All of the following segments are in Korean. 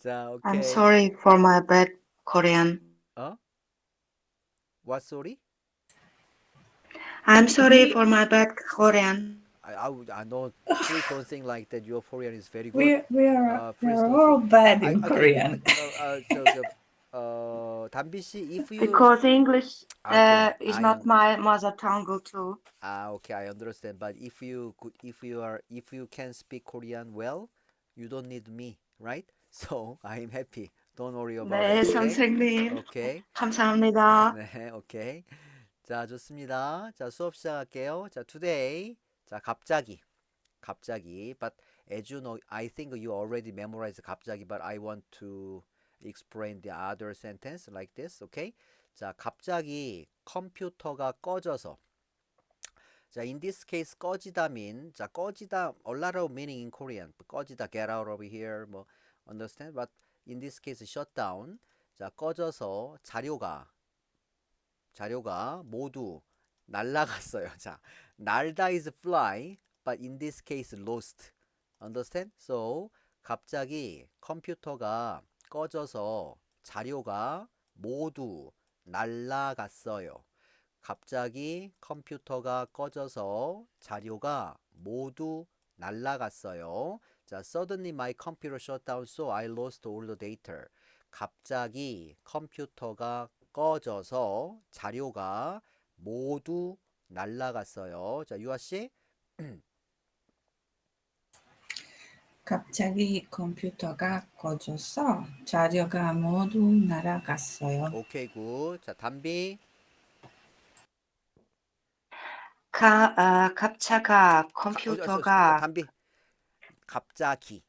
자, I'm 오케이. sorry for my bad Korean. 어? What sorry? I'm sorry He for my bad Korean. I know. Please don't think like that. Your Korean is very good. we Please are don't think. all bad I in okay. Korean. 담비 씨, if you Because English okay, is not my mother tongue too. okay, I understand. But if you can speak Korean well, you don't need me, right? So I'm happy. Don't worry about it. 네, Okay? 선생님. Okay. 감사합니다. 네, 오케이. 자, 좋습니다. 자, 수업 시작할게요. 자, today. 자, 갑자기. But as you know, I think you already memorized 갑자기, but I want to explain the other sentence like this. Okay? 자, 갑자기 컴퓨터가 꺼져서. 자, in this case 꺼지다 mean 자, 꺼지다 a lot of meaning in Korean. 꺼지다 get out of here 뭐 understand? But in this case shut down. 자, 꺼져서 자료가 모두 날라갔어요. 자, 날다 is fly, but in this case lost. Understand? So 갑자기 컴퓨터가 꺼져서 자료가 모두 날라갔어요. 갑자기 컴퓨터가 꺼져서 자료가 모두 날라갔어요. 자, suddenly my computer shut down, so I lost all the data. 갑자기 컴퓨터가 꺼져서 자료가 모두 날라갔어요. 자, 유아 씨. 갑자기 컴퓨터가 꺼져서 자료가 모두 날아갔어요. 오케이, 굿. 자, 담비. 갑자가 컴퓨터가 담비. 갑자기.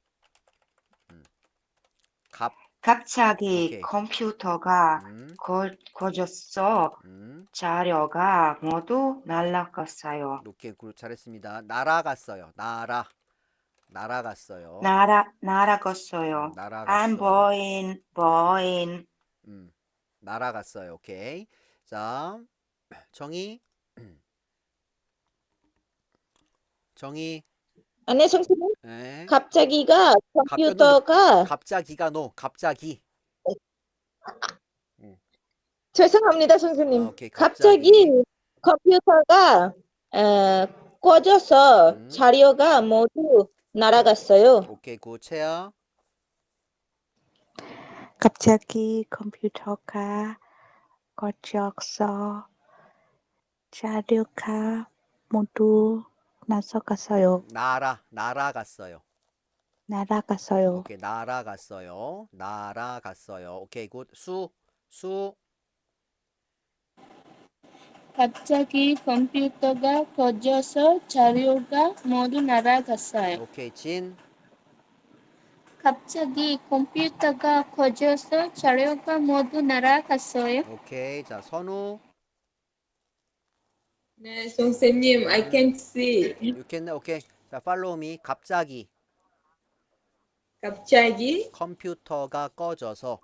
갑. 갑자기 오케이. 컴퓨터가 음. 꺼졌어. 음. 자료가 모두 날아갔어요. 오케이, 굿. 잘했습니다. 날아갔어요. 날아갔어요. 날아갔어요. I'm 날아갔어요. boring. 음. 날아갔어요. 오케이. 자, 정희. 정희. 네, 선생님. 네. 갑자기가 너, 컴퓨터가 갑자기. 음. 죄송합니다, 선생님. 오케이. 갑자기 갑자기. 컴퓨터가 꺼져서 음. 자료가 모두 날아갔어요. 오케이. 굿. 채야. 갑자기 컴퓨터가 꺼져서 자료가 모두 날아갔어요. 날아갔어요. 날아갔어요. 오케이. 날아갔어요. 오케이. 굿. 수. 갑자기 컴퓨터가 꺼져서 자료가 모두 날아갔어요. 오케이. 진. 갑자기 컴퓨터가 꺼져서 자료가 모두 날아갔어요. 오케이. 자, 선우. 네, 선생님, I can't see. You can, 오케이. 자, follow me. 갑자기 갑자기 컴퓨터가 꺼져서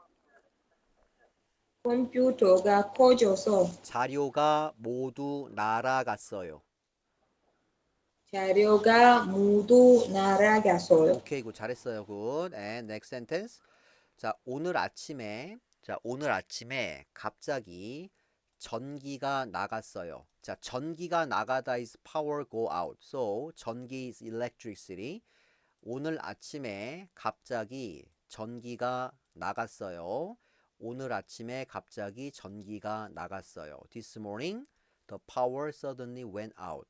컴퓨터가 꺼져서 자료가 모두 날아갔어요. 자료가 모두 날아갔어요. 오케이, 굿. 잘했어요. 굿. And next sentence. 자, 오늘 아침에 갑자기 전기가 나갔어요. 자, 전기가 나가다 is power go out. So, 전기 is electricity. 오늘 아침에 갑자기 전기가 나갔어요. 오늘 아침에 갑자기 전기가 나갔어요. This morning, the power suddenly went out.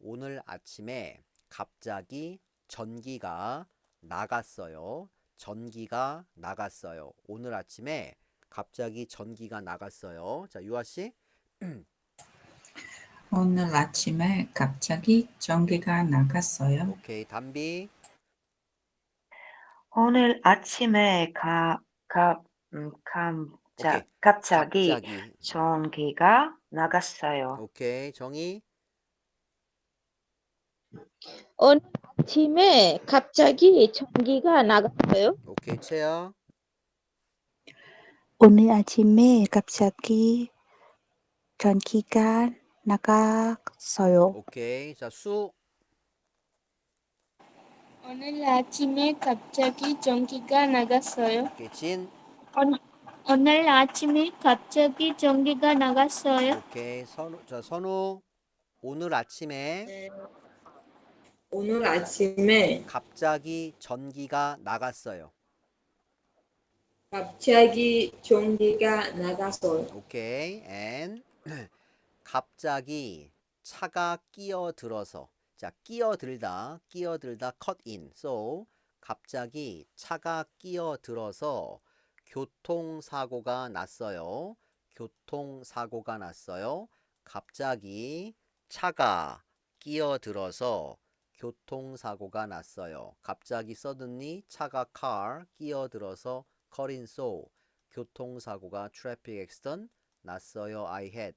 오늘 아침에 갑자기 전기가 나갔어요. 전기가 나갔어요. 오늘 아침에 갑자기 전기가 나갔어요. 자, 유아 씨. 오늘 아침에 갑자기 전기가 나갔어요. 오케이, 담비. 오늘 아침에 오케이. 갑자기 전기가 나갔어요. 오케이, 정희. 오늘 아침에 갑자기 전기가 나갔어요. 오케이, 채야. 오늘 아침에 갑자기 전기가 나갔어요. 오케이. 자, 수. 오늘 아침에 갑자기 전기가 나갔어요. 오케이, 진. 오늘 아침에 갑자기 전기가 나갔어요. 오케이, 선우. 자, 선우. 오늘 아침에 네. 오늘 아침에 갑자기 전기가 나갔어요. 갑자기 전기가 나갔어요. 오케이, and 갑자기 차가 끼어들어서. 자, 끼어들다 cut in. So 갑자기 차가 끼어들어서 교통사고가 났어요. 교통사고가 났어요. 갑자기 차가 끼어들어서 교통사고가 났어요. 갑자기 suddenly 차가 car 끼어들어서 cut in. So 교통사고가 traffic accident 났어요. I had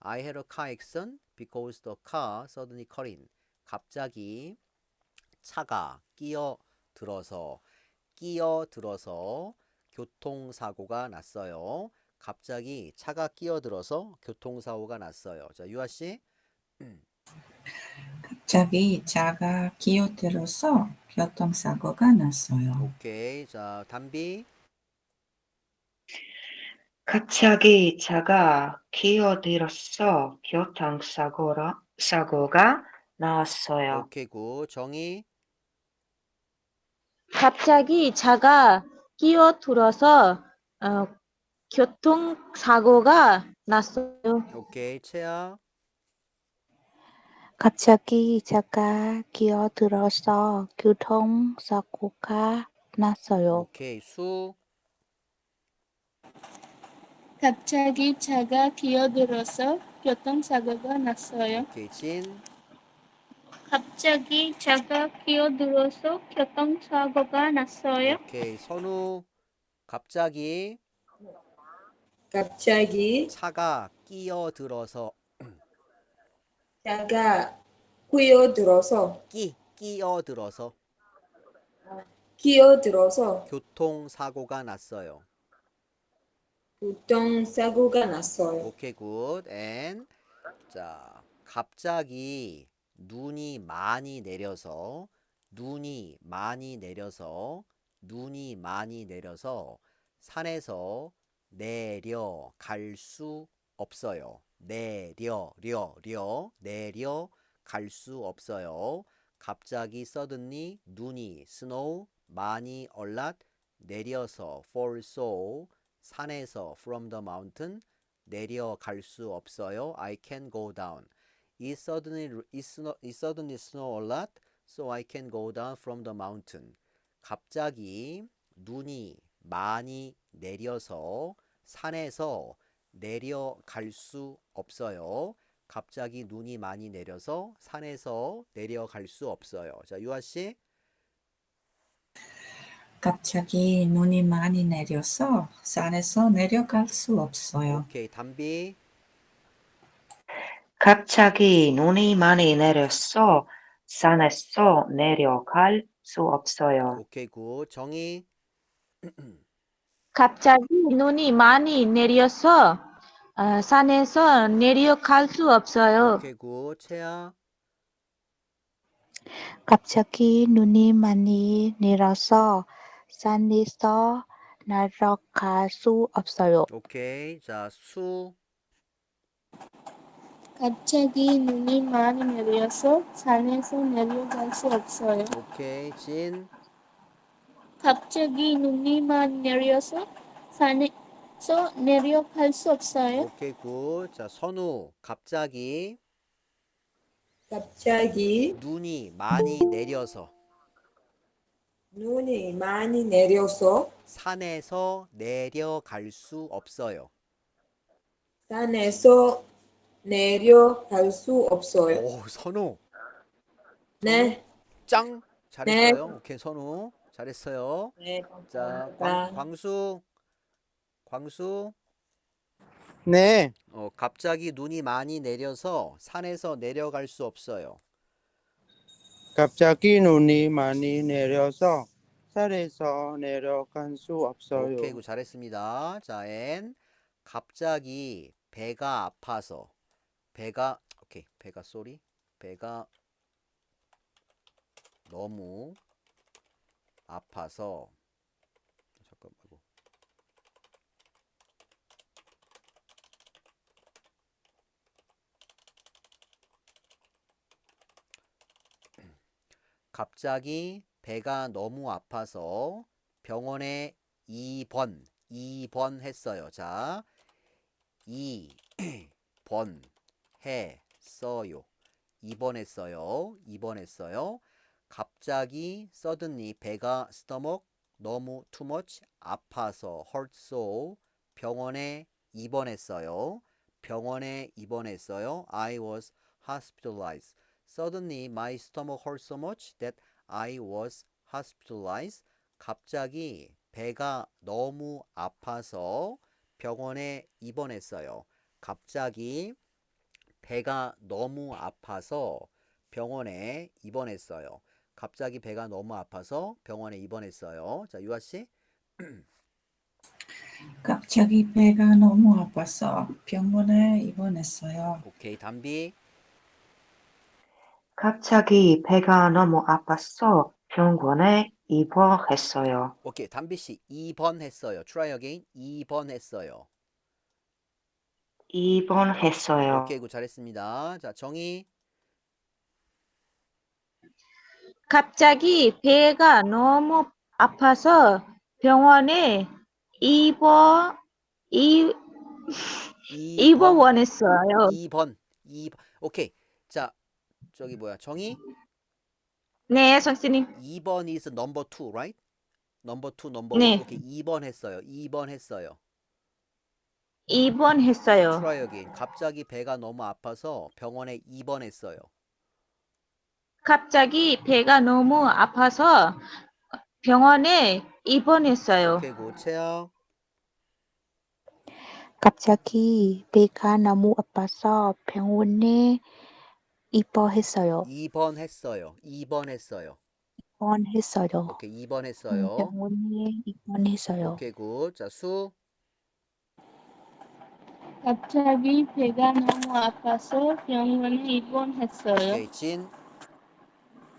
a car accident because the car suddenly cut in. 갑자기 차가 끼어들어서 교통사고가 났어요. 갑자기 차가 끼어들어서 교통사고가 났어요. 자, 유아 씨. 갑자기 차가 끼어들어서 교통사고가 났어요. 오케이. 자, 담비. 갑자기 차가 끼어들어서 교통사고가 나왔어요. 오케이, 굿. 정희. 갑자기 차가 끼어들어서 교통사고가 났어요. 오케이, 채아. 갑자기 차가 끼어들어서 교통사고가 났어요. 오케이, 수. 갑자기 차가 끼어들어서 교통사고가 났어요. 오케이, 진. 갑자기 차가 끼어들어서 교통사고가 났어요. 오케이, 선우. 갑자기 차가 차가 끼어들어서 끼어들어서 교통사고가 났어요. 교통사고가 났어요. 오케이, 굿. and 자, 갑자기 눈이 많이 내려서 산에서 내려갈 수 없어요. 내려갈 수 없어요. 갑자기 suddenly 눈이 snow 많이 a lot 내려서 fall so 산에서 from the mountain 내려갈 수 없어요. I can go down. It suddenly snow a lot, so I can go down from the mountain. 갑자기 눈이 많이 내려서 산에서 내려갈 수 없어요. 갑자기 눈이 많이 내려서 산에서 내려갈 수 없어요. 자, 유아 씨. 갑자기 눈이 많이 내려서 산에서 내려갈 수 없어요. 오케이, 담비. 갑자기 눈이 많이 내려서 산에서 내려갈 수 없어요. 오케이, 굿. 정희. 갑자기 눈이 많이 내려서 산에서 내려갈 수 없어요. 오케이, 굿. 채아. 갑자기 눈이 많이 내려서 산에서 날아갈 수 없어요. 오케이. 자, 수. 갑자기 눈이 많이 내려서 산에서 내려갈 수 없어요. 오케이. 진. 갑자기 눈이 많이 내려서 산에서 내려갈 수 없어요. 오케이, 굿. 자, 선우. 갑자기 눈이 많이 내려서 산에서 내려갈 수 없어요. 산에서 내려갈 수 없어요. 오, 선우. 네. 짱. 잘했어요. 오케이, 선우. 잘했어요. 네. 자, 감사합니다. 광수. 네, 갑자기 눈이 많이 내려서 산에서 내려갈 수 없어요. 갑자기 눈이 많이 내려서 산에서 내려갈 수 없어요. 오케이, 잘했습니다. 자, N. 갑자기 배가 아파서 배가 너무 아파서 잠깐만 이거. 갑자기 배가 너무 아파서 병원에 입원했어요. 자, 입원했어요. 입원했어요. 갑자기 suddenly 배가 stomach 너무 too much 아파서 hurt so 병원에 입원했어요. I was hospitalized. Suddenly my stomach hurt so much that I was hospitalized. 갑자기 배가 너무 아파서 병원에 입원했어요. 갑자기 배가 너무 아파서 병원에 입원했어요. 갑자기 배가 너무 아파서 병원에 입원했어요. 자, 유아 씨. 갑자기 배가 너무 아파서 병원에 입원했어요. 오케이, 담비. 갑자기 배가 너무 아팠어 병원에 입원했어요. 오케이, 담비 씨. 2번 했어요. Try again. 2번 했어요. 입원했어요. 오케이, 굿 잘했습니다. 자, 정희. 갑자기 배가 너무 아파서 병원에 입원, 이, 2번. 입원했어요. 2번. 오케이. 자, 저기 뭐야? 정희? 네, 선생님. 2번 is number 2, right? number 2, number 네. 1. 오케이. 2번 했어요. 2번 했어요. 입원했어요. Try again. 갑자기 배가 너무 아파서 병원에 입원했어요. 갑자기 배가 너무 아파서 병원에 입원했어요. 오케이, 굿. 채영. 갑자기 배가 너무 아파서 병원에 입원했어요. 2번 했어요. 2번 했어요. 입원했어요. 오케이, 2번 했어요. 병원에 입원했어요. 오케이, 굿. 자, 수. 갑자기 배가 너무 아파서 병원에 입원했어요. 오케이, 진.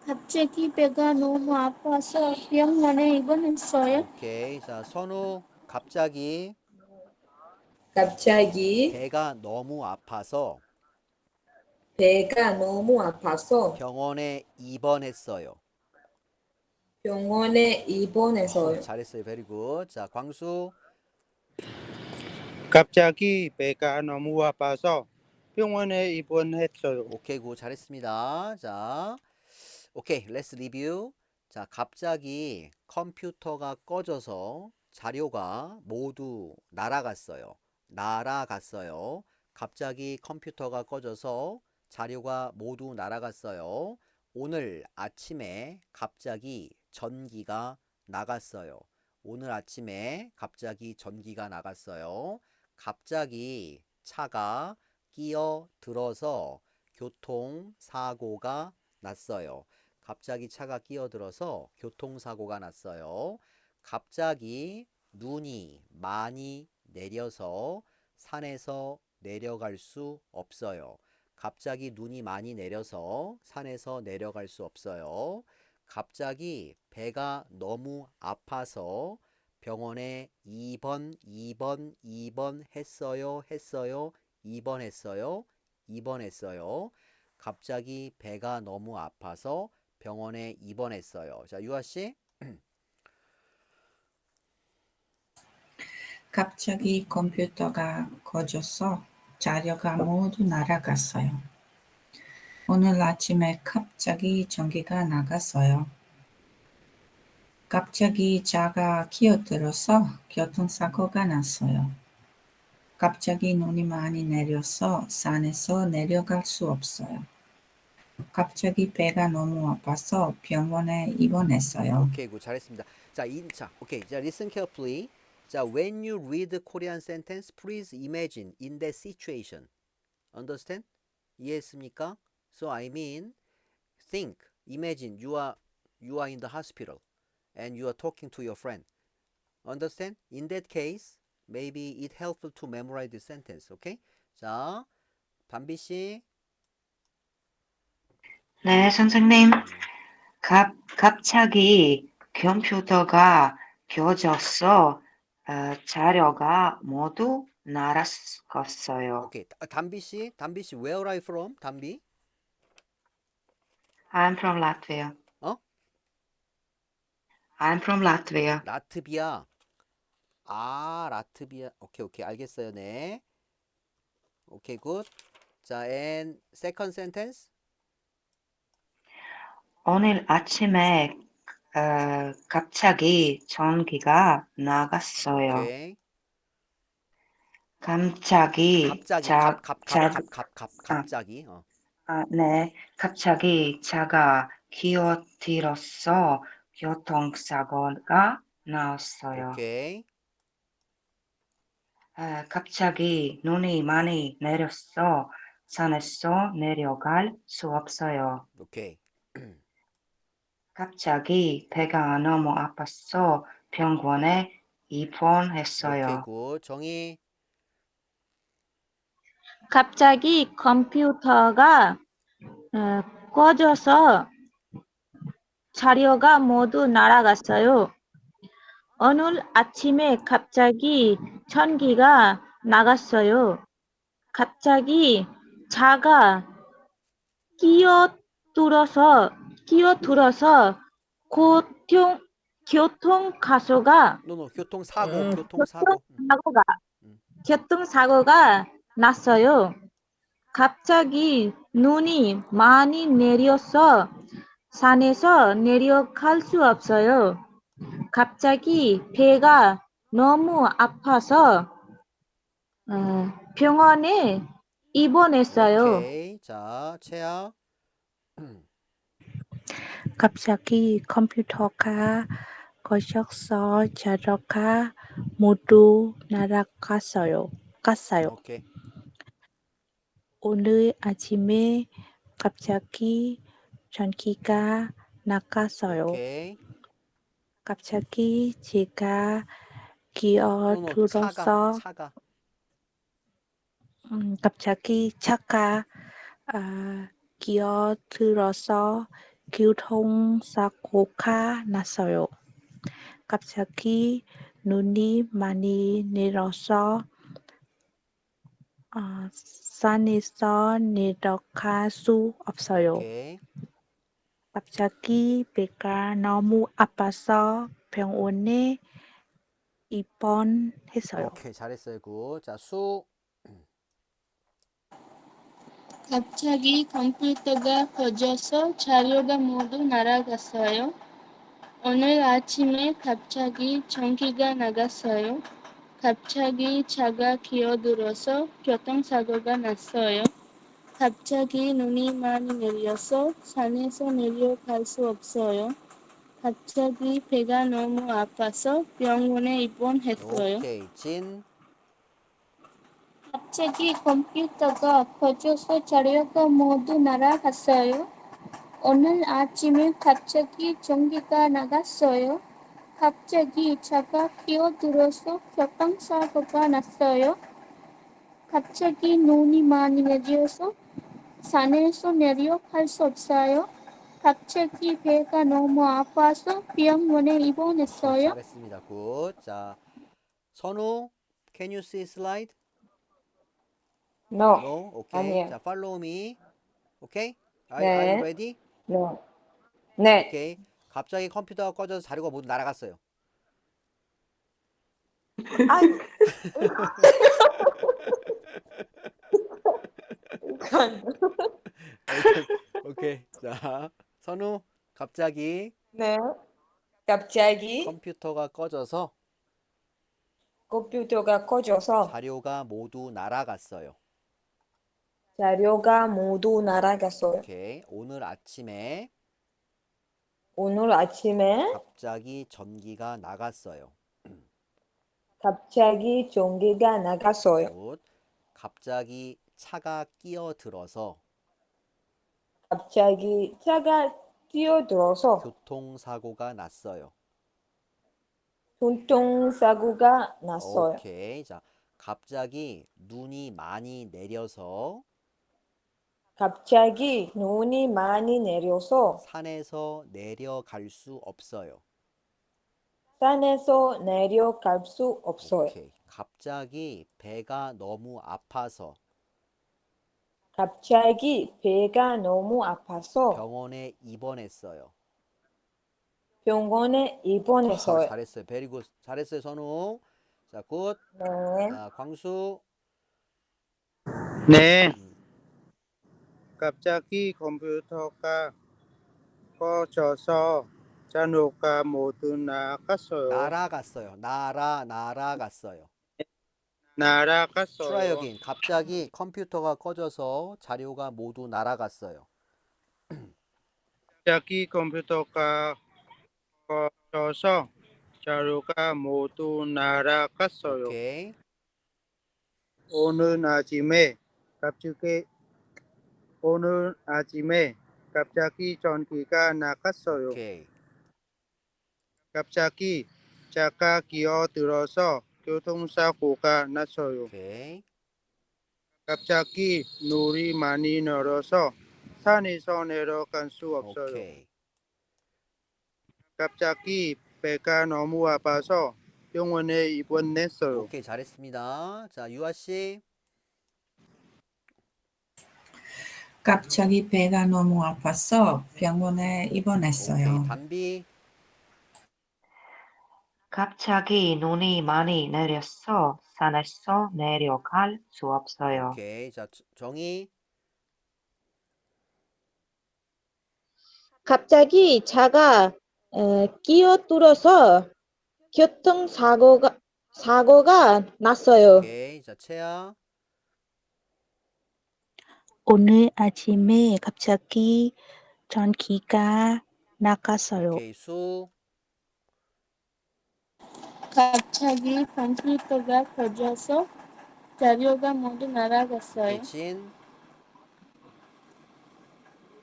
갑자기 배가 너무 아파서 병원에 입원했어요. 오케이. 자, 선우. 갑자기 갑자기 배가 너무 아파서 배가 너무 아파서 병원에 입원했어요. 병원에 입원해서요. 잘했어요. 베리 굿. 자, 광수. 갑자기 배가 너무 아파서 병원에 입원했어요. 오케이, 굿. 잘했습니다. 자, 오케이. Let's review. 자, 갑자기 컴퓨터가 꺼져서 자료가 모두 날아갔어요. 갑자기 컴퓨터가 꺼져서 자료가 모두 날아갔어요. 오늘 아침에 갑자기 전기가 나갔어요. 갑자기 차가 끼어들어서 교통사고가 났어요. 갑자기 눈이 많이 내려서 산에서 내려갈 수 없어요. 갑자기 배가 너무 아파서 병원에 입원했어요. 갑자기 배가 너무 아파서 병원에 입원했어요. 자, 유아 씨. 갑자기 컴퓨터가 꺼져서 자료가 모두 날아갔어요. 오늘 아침에 갑자기 전기가 나갔어요. 갑자기 차가 끼어들어서 교통사고가 났어요. 갑자기 눈이 많이 내려서 산에서 내려갈 수 없어요. 갑자기 배가 너무 아파서 병원에 입원했어요. 오케이, 굿 잘했습니다. 자, 오케이. 자, listen carefully. 자, when you read the Korean sentence, please imagine in that situation. Understand? 이해했습니까? So I mean, think, imagine you are in the hospital and you are talking to your friend. Understand? In that case, maybe it helpful to memorize the sentence. Okay? 자, 담비 씨. 네, 선생님. 갑자기 컴퓨터가 켜져서 자료가 모두 날아갔어요. 오케이. 담비 씨, where are you from? 담비? I'm from Latvia. 어? I'm from Latvia. 라트비아. 아, 라트비아. 오케이. 알겠어요. 네. 오케이, 굿. 자, and second sentence. 오늘 아침에 갑자기 전기가 나갔어요. 오케이. 갑자기 갑자기. 네, 갑자기 차가 기어들어서 교통사고가 났어요. 오케이. 갑자기 눈이 많이 내려서 산에서 내려갈 수 없어요. 오케이. 갑자기 배가 너무 아파서 병원에 오케이, 입원했어요. 굿. 정희. 갑자기 컴퓨터가 꺼져서 자료가 모두 날아갔어요. 오늘 아침에 갑자기 전기가 나갔어요. 갑자기 차가 끼어들어서 교통사고가 교통사고가 났어요. 갑자기 눈이 많이 내려서 산에서 내려갈 수 없어요. 갑자기 배가 너무 아파서 병원에 입원했어요. 오케이. 자, 채아. 갑자기 컴퓨터가 꺼져서 자료가 모두 날아갔어요. 오케이. 오늘 아침에 갑자기 전기가 나갔어요. 오케이. 갑자기 제가 기어들어서 차가. 갑자기 차가 기어들어서 교통사고가 났어요. 갑자기 눈이 많이 내려서 산에서 내려갈 수 없어요. 오케이. 갑자기 배가 너무 아파서 병원에 입원했어요. 오케이. 잘했어요. 굿. 자, 수. 갑자기 컴퓨터가 꺼져서 자료가 모두 날아갔어요. 오늘 아침에 갑자기 전기가 나갔어요. 갑자기 차가 기어들어서 교통사고가 났어요. 갑자기 눈이 많이 내려서 산에서 내려갈 수 없어요. 갑자기 배가 너무 아파서 병원에 입원했어요. 오케이. 진. 갑자기 컴퓨터가 꺼져서 자료가 모두 날아갔어요. 오늘 아침에 갑자기 전기가 나갔어요. 갑자기 차가 끼어들어서 교통사고가 났어요. 갑자기 눈이 많이 내려서 산에서 내려갈 수 없어요. 갑자기 배가 너무 아파서 병원에 입원했어요. 잘했습니다. 굿. 자, 선우. Can you see slide? No. No. 오케이. 아니에요. 자, follow me. 오케이? Are 네. you ready? No. 네. 오케이. 갑자기 컴퓨터가 꺼져서 자료가 모두 날아갔어요. 오케이. 자, 선우. 갑자기 네. 갑자기 컴퓨터가 꺼져서 컴퓨터가 꺼져서 자료가 모두 날아갔어요. 자료가 모두 날아갔어요. 오케이. 오늘 아침에 갑자기 전기가 나갔어요. 전기가 나갔어요. 굿. 갑자기 차가 끼어들어서 갑자기 차가 뛰어들어서 교통사고가 났어요. 교통사고가 났어요. 오케이. 자, 갑자기 눈이 많이 내려서 갑자기 눈이 많이 내려서 산에서 내려갈 수 없어요. 산에서 내려갈 수 없어요. 오케이. 갑자기 배가 너무 아파서 갑자기 배가 너무 아파서 병원에 입원했어요. 병원에 입원했어요. 잘했어요. 베리 굿. 잘했어요, 선우. 자, 굿. 네. 자, 광수. 네. 음, 갑자기 컴퓨터가 꺼져서 자료가 모두 나갔어요. 날아갔어요. 날아갔어요. Try 날아갔어요. again. 갑자기 컴퓨터가 꺼져서 자료가 모두 날아갔어요. 갑자기 컴퓨터가 꺼져서 자료가 모두 날아갔어요. 오케이. 오늘 아침에 갑자기 전기가 나갔어요. 오케이. 갑자기 차가 끼어들어서 교통사고가 났어요. 오케이. 갑자기 눈이 많이 내려서 산에서 내려갈 수 없어요. 오케이. 갑자기 배가 너무 아파서 병원에 입원했어요. 오케이. 잘했습니다. 자, 유아 씨. 갑자기 배가 너무 아파서 병원에 오케이. 입원했어요. 담비. 갑자기 눈이 많이 내려서 산에서 내려갈 수 없어요. 오케이. 자, 정희. 갑자기 차가 끼어들어서 사고가 났어요. 오케이. 자, 채아. 오늘 아침에 갑자기 전기가 나갔어요. 오케이. 수. 갑자기 컴퓨터가 꺼져서 자료가 모두 날아갔어요. 오케이. 진.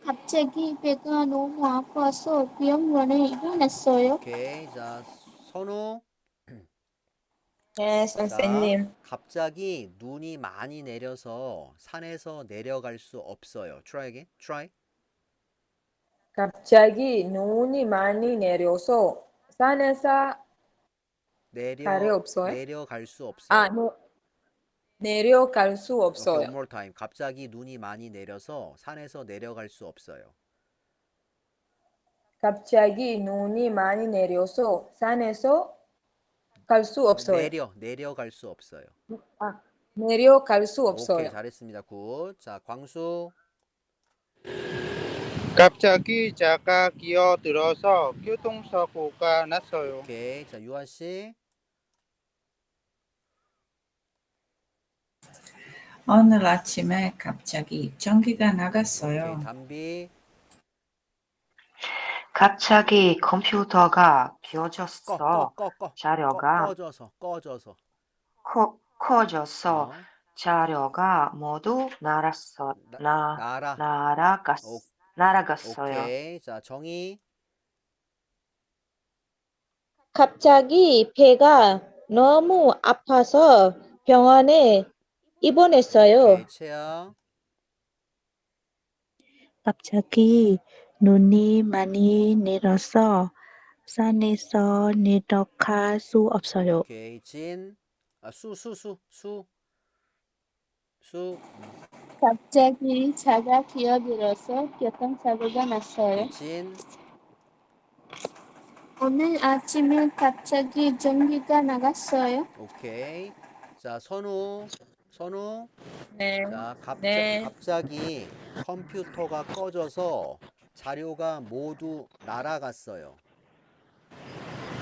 갑자기 배가 너무 아파서 병원에 입원했어요. 오케이. 자, 선우. 네, 자, 선생님. 갑자기 눈이 많이 내려서 산에서 내려갈 수 없어요. Try again. Try. 갑자기 눈이 많이 내려서 산에서 없어요? 내려갈 수 없어요. 아, 내려갈 수 오케이, 없어요. one more time. 갑자기 눈이 많이 내려서 산에서 내려갈 수 없어요. 갑자기 눈이 많이 내려서 산에서 갈 수 없어요. 내려갈 수 없어요. 내려갈 수 없어요. 오케이, 잘했습니다. 굿. 자, 광수. 갑자기 차가 끼어들어서 교통사고가 났어요. 오케이. 자, 유한 씨. 오늘 아침에 갑자기 전기가 오케이, 나갔어요. 담비. 갑자기 컴퓨터가 비어졌어. 자료가 꺼져서. 커져서 자료가 모두 날아갔어요. 오케이. 자, 정희. 갑자기 배가 너무 아파서 병원에 입원했어요. 오케이, 채아. 갑자기 눈이 많이 내려서 산에서 내려갈 수 없어요. 오케이, 진. 아, 수. 갑자기 차가 끼어들어서 교통사고가 났어요. 오케이, 진. 오늘 아침에 갑자기 전기가 나갔어요. 오케이. 자, 선우. 네. 자, 네. 갑자기 컴퓨터가 꺼져서 자료가 모두 날아갔어요.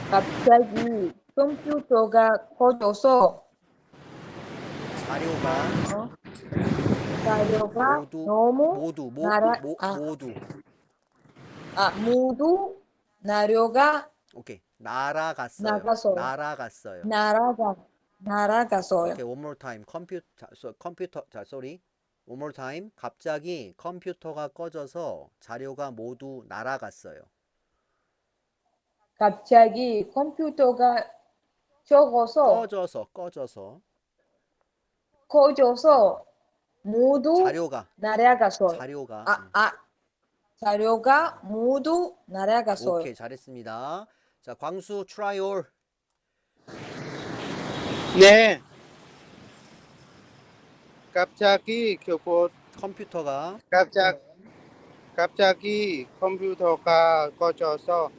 갑자기 컴퓨터가 꺼져서 자료가 너무 모두 자료가 오케이. 날아갔어요. 날아갔어요. 오케이, one more time. sorry. one more time. 갑자기 컴퓨터가 꺼져서 자료가 모두 날아갔어요. 갑자기 컴퓨터가 꺼져서 모두 날아갔어요. 자료가 모두 날아갔어요. 오케이, 잘했습니다. 자, 광수 try all. 네. 갑자기 갑자기 컴퓨터가 꺼져서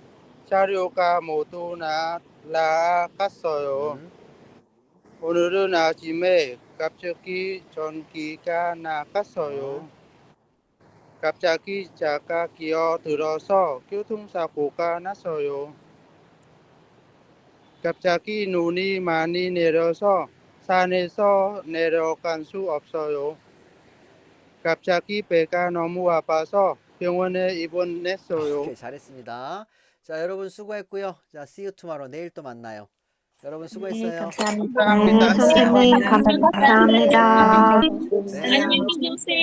자료가 모두 나갔어요. 오늘은 아침에 갑자기 전기가 나갔어요. 갑자기 차가 끼어들어서 교통사고가 났어요. 갑자기 눈이 많이 내려서 산에서 내려갈 수 없어요. 갑자기 배가 너무 아파서 병원에 입원했어요. 오케이, 잘했습니다. 자, 여러분 수고했고요. 자, see you tomorrow. 내일 또 만나요. 여러분 네, 수고했어요. 감사합니다. 네, 선생님 감사합니다. 네. 안녕히 계세요.